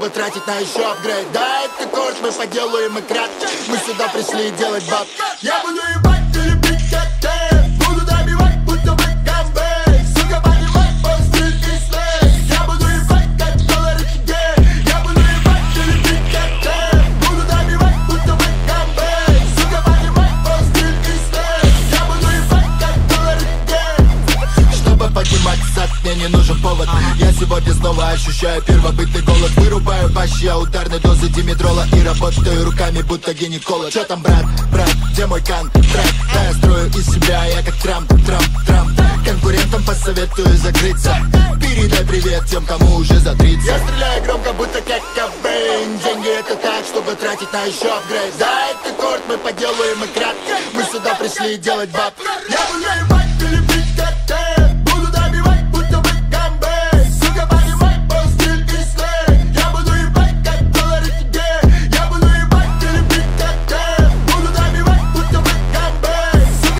чтобы тратить на еще апгрейд. Да, это курс, мы поделаем и крат. Мы сюда пришли делать баб. Я буду ебать и любить коктейль. Буду добивать, будто бы камбей. Сука, понимай, мой стиль и слэш. Я буду ебать, как доллары день. Я буду ебать и любить коктейль. Буду добивать, будто бы камбей. Сука, понимай, мой стиль и слэш. Я буду ебать, как доллары день. Чтобы поднимать сад, мне не нужен повод. Я сегодня снова ощущаю первобытный голод. Вырубаю бащи, я ударной дозы димедрола. И работаю руками, будто гинеколог. Чё там, брат, где мой контракт? Да, я строю из себя, я как Трамп. Конкурентам посоветую закрыться. Передай привет тем, кому уже за 30. Я стреляю громко, будто как Кобейн. Деньги это так, чтобы тратить на еще апгрейд. Да, это корт, мы поделаем и крат. Мы сюда пришли делать баб. Я буду ебать.